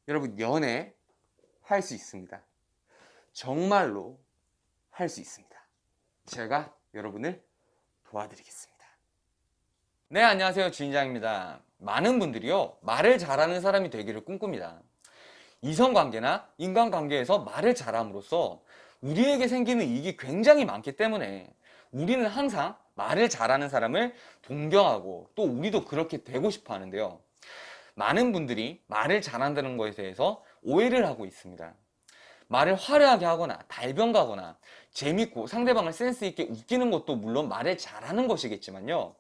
여러분, 연애 할 수 있습니다. 정말로 할 수 있습니다. 제가 여러분을 도와드리겠습니다. 네, 안녕하세요. 주인장입니다. 많은 분들이요, 말을 잘하는 사람이 되기를 꿈꿉니다. 이성관계나 인간관계에서 말을 잘함으로써 우리에게 생기는 이익이 굉장히 많기 때문에 우리는 항상 말을 잘하는 사람을 동경하고 또 우리도 그렇게 되고 싶어 하는데요. 많은 분들이 말을 잘한다는 것에 대해서 오해를 하고 있습니다. 말을 화려하게 하거나 달변가거나 재밌고 상대방을 센스 있게 웃기는 것도 물론 말을 잘하는 것이겠지만요.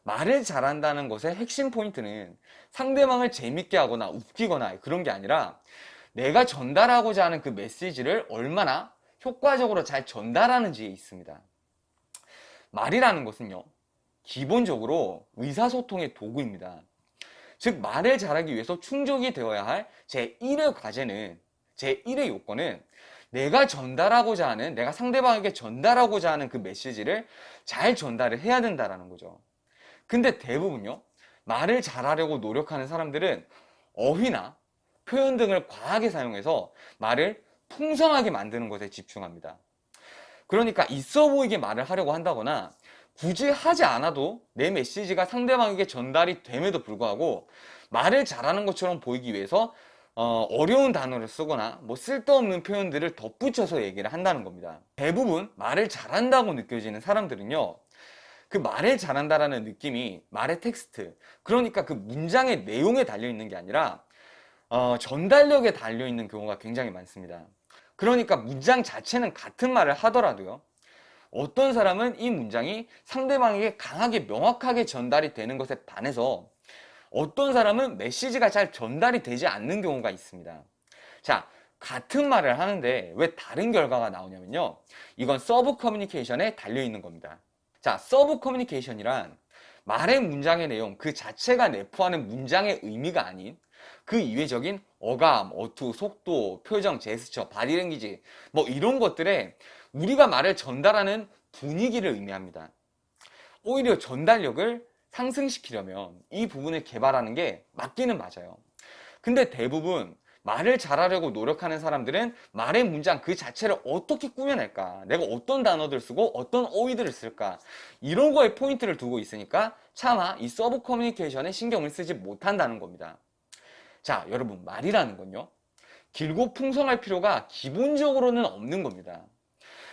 말을 잘한다는 것의 핵심 포인트는 상대방을 재밌게 하거나 웃기거나 그런 게 아니라 내가 전달하고자 하는 그 메시지를 얼마나 효과적으로 잘 전달하는지에 있습니다. 말이라는 것은요, 기본적으로 의사소통의 도구입니다. 즉, 말을 잘하기 위해서 충족이 되어야 할 제1의 과제는, 제1의 요건은 내가 전달하고자 하는, 내가 상대방에게 전달하고자 하는 그 메시지를 잘 전달을 해야 된다는 거죠. 근데 대부분요, 말을 잘하려고 노력하는 사람들은 어휘나 표현 등을 과하게 사용해서 말을 풍성하게 만드는 것에 집중합니다. 그러니까 있어 보이게 말을 하려고 한다거나 굳이 하지 않아도 내 메시지가 상대방에게 전달이 됨에도 불구하고 말을 잘하는 것처럼 보이기 위해서 어려운 단어를 쓰거나 뭐 쓸데없는 표현들을 덧붙여서 얘기를 한다는 겁니다. 대부분 말을 잘한다고 느껴지는 사람들은요, 그 말을 잘한다라는 느낌이 말의 텍스트, 그러니까 그 문장의 내용에 달려있는 게 아니라 전달력에 달려있는 경우가 굉장히 많습니다. 그러니까 문장 자체는 같은 말을 하더라도요, 어떤 사람은 이 문장이 상대방에게 강하게 명확하게 전달이 되는 것에 반해서 어떤 사람은 메시지가 잘 전달이 되지 않는 경우가 있습니다. 자, 같은 말을 하는데 왜 다른 결과가 나오냐면요, 이건 서브 커뮤니케이션에 달려있는 겁니다. 자, 서브 커뮤니케이션이란 말의 문장의 내용 그 자체가 내포하는 문장의 의미가 아닌 그 이외적인 어감, 어투, 속도, 표정, 제스처, 바디랭귀지 뭐 이런 것들에 우리가 말을 전달하는 분위기를 의미합니다. 오히려 전달력을 상승시키려면 이 부분을 개발하는 게 맞기는 맞아요. 근데 대부분 말을 잘하려고 노력하는 사람들은 말의 문장 그 자체를 어떻게 꾸며낼까, 내가 어떤 단어들 쓰고 어떤 어휘들을 쓸까, 이런 거에 포인트를 두고 있으니까 차마 이 서브 커뮤니케이션에 신경을 쓰지 못한다는 겁니다. 자, 여러분, 말이라는 건요, 길고 풍성할 필요가 기본적으로는 없는 겁니다.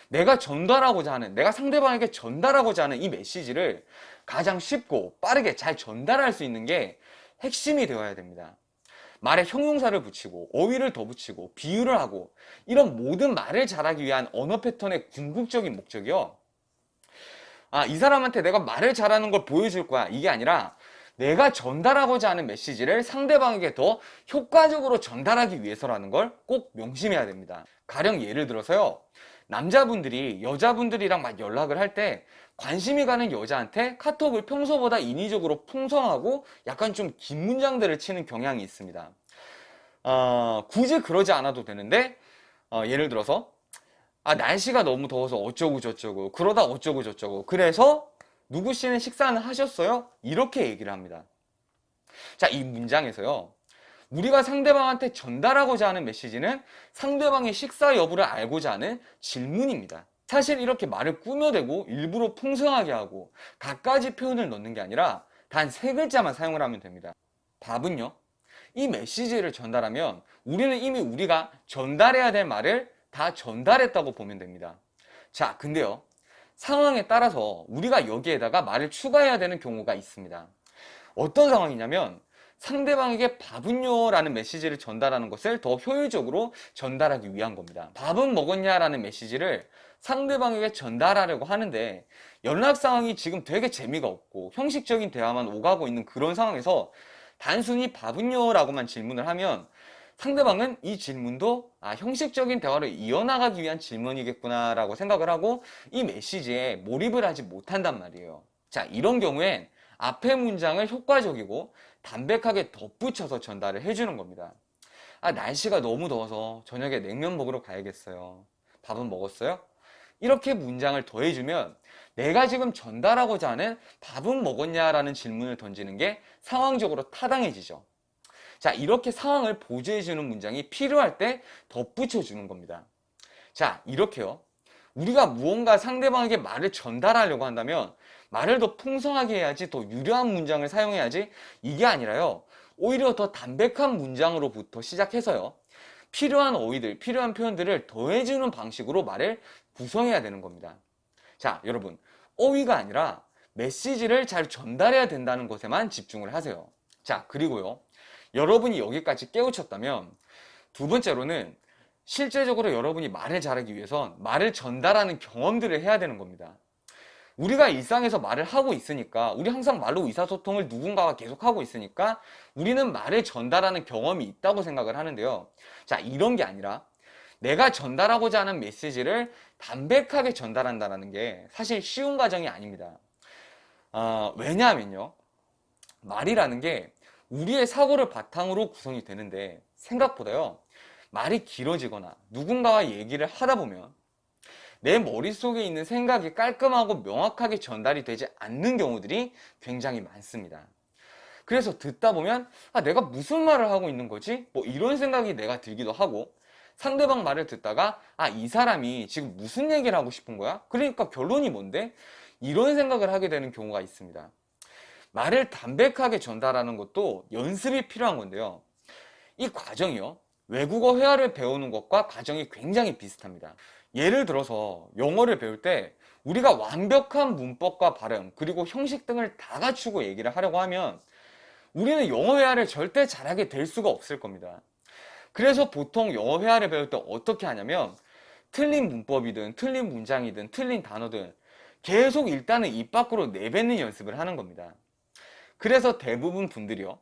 내가 전달하고자 하는, 내가 상대방에게 전달하고자 하는 이 메시지를 가장 쉽고 빠르게 잘 전달할 수 있는 게 핵심이 되어야 됩니다. 말에 형용사를 붙이고 어휘를 더 붙이고 비유를 하고 이런 모든 말을 잘하기 위한 언어 패턴의 궁극적인 목적이요, 이 사람한테 내가 말을 잘하는 걸 보여줄 거야, 이게 아니라 내가 전달하고자 하는 메시지를 상대방에게 더 효과적으로 전달하기 위해서라는 걸 꼭 명심해야 됩니다. 가령 예를 들어서요, 남자분들이 여자분들이랑 막 연락을 할 때 관심이 가는 여자한테 카톡을 평소보다 인위적으로 풍성하고 약간 좀 긴 문장들을 치는 경향이 있습니다. 굳이 그러지 않아도 되는데, 예를 들어서 날씨가 너무 더워서 어쩌고 저쩌고, 그러다 어쩌고 저쩌고, 그래서 누구 씨는 식사는 하셨어요? 이렇게 얘기를 합니다. 자, 이 문장에서요, 우리가 상대방한테 전달하고자 하는 메시지는 상대방의 식사 여부를 알고자 하는 질문입니다. 사실 이렇게 말을 꾸며대고 일부러 풍성하게 하고 갖가지 표현을 넣는 게 아니라 단 세 글자만 사용을 하면 됩니다. 답은요, 이 메시지를 전달하면 우리는 이미 우리가 전달해야 될 말을 다 전달했다고 보면 됩니다. 자, 근데요, 상황에 따라서 우리가 여기에다가 말을 추가해야 되는 경우가 있습니다. 어떤 상황이냐면 상대방에게 밥은요 라는 메시지를 전달하는 것을 더 효율적으로 전달하기 위한 겁니다. 밥은 먹었냐 라는 메시지를 상대방에게 전달하려고 하는데 연락 상황이 지금 되게 재미가 없고 형식적인 대화만 오가고 있는 그런 상황에서 단순히 밥은요 라고만 질문을 하면 상대방은 이 질문도 형식적인 대화를 이어나가기 위한 질문이겠구나 라고 생각을 하고 이 메시지에 몰입을 하지 못한단 말이에요. 자, 이런 경우엔 앞의 문장을 효과적이고 담백하게 덧붙여서 전달을 해주는 겁니다. 날씨가 너무 더워서 저녁에 냉면 먹으러 가야겠어요. 밥은 먹었어요? 이렇게 문장을 더해주면 내가 지금 전달하고자 하는 밥은 먹었냐라는 질문을 던지는 게 상황적으로 타당해지죠. 자, 이렇게 상황을 보조해주는 문장이 필요할 때 덧붙여주는 겁니다. 자, 이렇게요. 우리가 무언가 상대방에게 말을 전달하려고 한다면 말을 더 풍성하게 해야지, 더 유려한 문장을 사용해야지, 이게 아니라요. 오히려 더 담백한 문장으로부터 시작해서요. 필요한 어휘들, 필요한 표현들을 더해주는 방식으로 말을 구성해야 되는 겁니다. 자, 여러분, 어휘가 아니라 메시지를 잘 전달해야 된다는 것에만 집중을 하세요. 자, 그리고요. 여러분이 여기까지 깨우쳤다면 두 번째로는 실제적으로 여러분이 말을 잘하기 위해선 말을 전달하는 경험들을 해야 되는 겁니다. 우리가 일상에서 말을 하고 있으니까, 우리 항상 말로 의사소통을 누군가와 계속 하고 있으니까 우리는 말을 전달하는 경험이 있다고 생각을 하는데요. 자, 이런 게 아니라 내가 전달하고자 하는 메시지를 담백하게 전달한다는 게 사실 쉬운 과정이 아닙니다. 왜냐하면요. 말이라는 게 우리의 사고를 바탕으로 구성이 되는데 생각보다요. 말이 길어지거나 누군가와 얘기를 하다 보면 내 머릿속에 있는 생각이 깔끔하고 명확하게 전달이 되지 않는 경우들이 굉장히 많습니다. 그래서 듣다 보면 내가 무슨 말을 하고 있는 거지? 뭐 이런 생각이 내가 들기도 하고, 상대방 말을 듣다가 이 사람이 지금 무슨 얘기를 하고 싶은 거야? 그러니까 결론이 뭔데? 이런 생각을 하게 되는 경우가 있습니다. 말을 담백하게 전달하는 것도 연습이 필요한 건데요. 이 과정이요. 외국어 회화를 배우는 것과 과정이 굉장히 비슷합니다. 예를 들어서 영어를 배울 때 우리가 완벽한 문법과 발음 그리고 형식 등을 다 갖추고 얘기를 하려고 하면 우리는 영어 회화를 절대 잘하게 될 수가 없을 겁니다. 그래서 보통 영어 회화를 배울 때 어떻게 하냐면 틀린 문법이든 틀린 문장이든 틀린 단어든 계속 일단은 입 밖으로 내뱉는 연습을 하는 겁니다. 그래서 대부분 분들이요.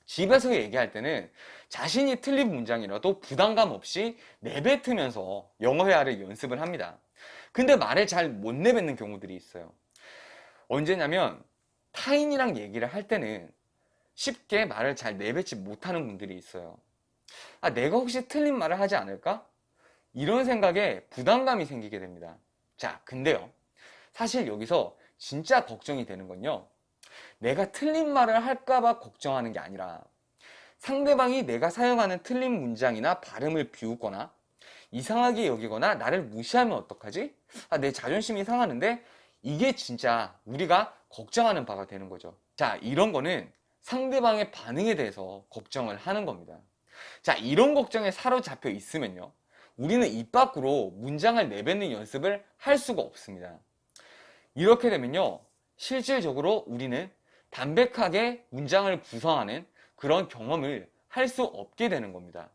집에서 얘기할 때는 자신이 틀린 문장이라도 부담감 없이 내뱉으면서 영어 회화를 연습을 합니다. 근데 말을 잘 못 내뱉는 경우들이 있어요. 언제냐면 타인이랑 얘기를 할 때는 쉽게 말을 잘 내뱉지 못하는 분들이 있어요. 내가 혹시 틀린 말을 하지 않을까? 이런 생각에 부담감이 생기게 됩니다. 자, 근데요. 사실 여기서 진짜 걱정이 되는 건요. 내가 틀린 말을 할까봐 걱정하는 게 아니라 상대방이 내가 사용하는 틀린 문장이나 발음을 비웃거나 이상하게 여기거나 나를 무시하면 어떡하지? 내 자존심이 상하는데, 이게 진짜 우리가 걱정하는 바가 되는 거죠. 자, 이런 거는 상대방의 반응에 대해서 걱정을 하는 겁니다. 자, 이런 걱정에 사로잡혀 있으면요. 우리는 입 밖으로 문장을 내뱉는 연습을 할 수가 없습니다. 이렇게 되면요. 실질적으로 우리는 담백하게 문장을 구성하는 그런 경험을 할 수 없게 되는 겁니다.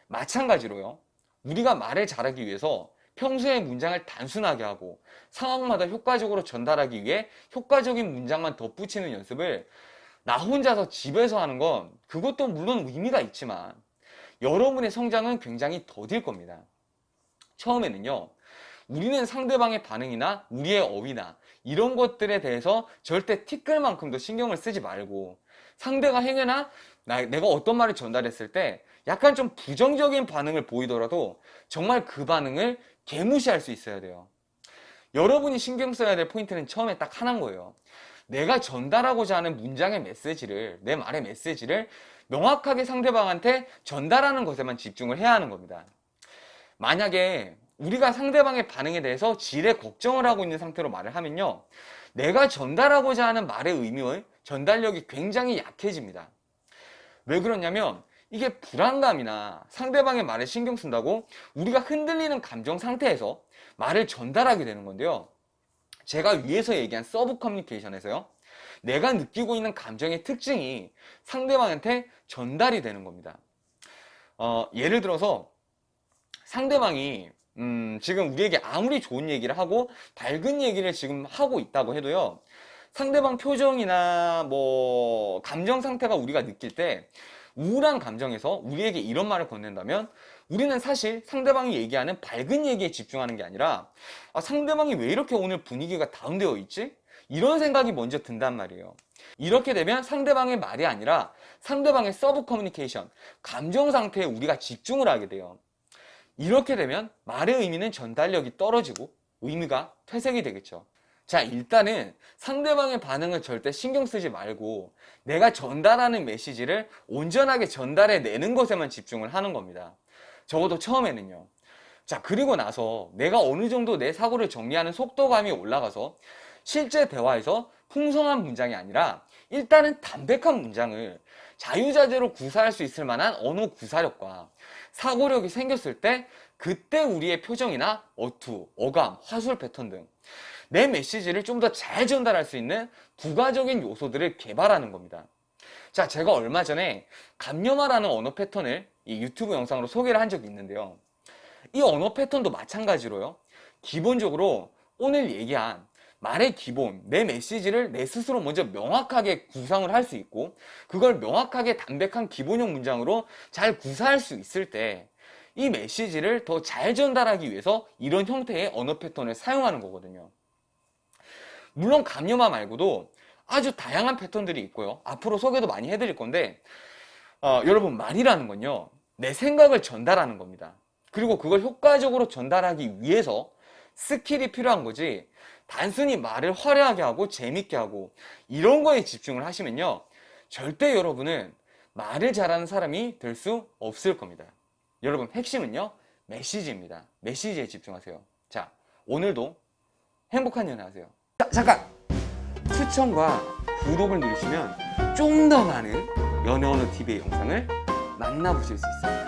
마찬가지로요. 우리가 말을 잘하기 위해서 평소에 문장을 단순하게 하고 상황마다 효과적으로 전달하기 위해 효과적인 문장만 덧붙이는 연습을 나 혼자서 집에서 하는 건 그것도 물론 의미가 있지만 여러분의 성장은 굉장히 더딜 겁니다. 처음에는요. 우리는 상대방의 반응이나 우리의 어휘나 이런 것들에 대해서 절대 티끌만큼도 신경을 쓰지 말고 상대가 행여나 내가 어떤 말을 전달했을 때 약간 좀 부정적인 반응을 보이더라도 정말 그 반응을 개무시할 수 있어야 돼요. 여러분이 신경 써야 될 포인트는 처음에 딱 하나인 거예요. 내가 전달하고자 하는 문장의 메시지를, 내 말의 메시지를 명확하게 상대방한테 전달하는 것에만 집중을 해야 하는 겁니다. 만약에 우리가 상대방의 반응에 대해서 지레 걱정을 하고 있는 상태로 말을 하면요. 내가 전달하고자 하는 말의 의미의 전달력이 굉장히 약해집니다. 왜 그러냐면 이게 불안감이나 상대방의 말에 신경 쓴다고 우리가 흔들리는 감정 상태에서 말을 전달하게 되는 건데요. 제가 위에서 얘기한 서브 커뮤니케이션에서요. 내가 느끼고 있는 감정의 특징이 상대방한테 전달이 되는 겁니다. 예를 들어서 상대방이 지금 우리에게 아무리 좋은 얘기를 하고 밝은 얘기를 지금 하고 있다고 해도요. 상대방 표정이나 뭐 감정 상태가 우리가 느낄 때 우울한 감정에서 우리에게 이런 말을 건넨다면 우리는 사실 상대방이 얘기하는 밝은 얘기에 집중하는 게 아니라 상대방이 왜 이렇게 오늘 분위기가 다운되어 있지? 이런 생각이 먼저 든단 말이에요. 이렇게 되면 상대방의 말이 아니라 상대방의 서브 커뮤니케이션, 감정 상태에 우리가 집중을 하게 돼요. 이렇게 되면 말의 의미는 전달력이 떨어지고 의미가 퇴색이 되겠죠. 자, 일단은 상대방의 반응을 절대 신경 쓰지 말고 내가 전달하는 메시지를 온전하게 전달해 내는 것에만 집중을 하는 겁니다. 적어도 처음에는요. 자, 그리고 나서 내가 어느 정도 내 사고를 정리하는 속도감이 올라가서 실제 대화에서 풍성한 문장이 아니라 일단은 담백한 문장을 자유자재로 구사할 수 있을 만한 언어 구사력과 사고력이 생겼을 때 그때 우리의 표정이나 어투, 어감, 화술 패턴 등 내 메시지를 좀 더 잘 전달할 수 있는 부가적인 요소들을 개발하는 겁니다. 자, 제가 얼마 전에 감염화라는 언어 패턴을 이 유튜브 영상으로 소개를 한 적이 있는데요. 이 언어 패턴도 마찬가지로요. 기본적으로 오늘 얘기한 말의 기본, 내 메시지를 내 스스로 먼저 명확하게 구상을 할 수 있고 그걸 명확하게 담백한 기본형 문장으로 잘 구사할 수 있을 때 이 메시지를 더 잘 전달하기 위해서 이런 형태의 언어 패턴을 사용하는 거거든요. 물론 감염화 말고도 아주 다양한 패턴들이 있고요. 앞으로 소개도 많이 해드릴 건데 여러분, 말이라는 건요, 내 생각을 전달하는 겁니다. 그리고 그걸 효과적으로 전달하기 위해서 스킬이 필요한 거지, 단순히 말을 화려하게 하고 재밌게 하고 이런 거에 집중을 하시면요, 절대 여러분은 말을 잘하는 사람이 될 수 없을 겁니다. 여러분, 핵심은요, 메시지입니다. 메시지에 집중하세요. 자, 오늘도 행복한 연애 하세요. 자, 잠깐! 추천과 구독을 누르시면 좀 더 많은 연애 언어 TV의 영상을 만나보실 수 있습니다.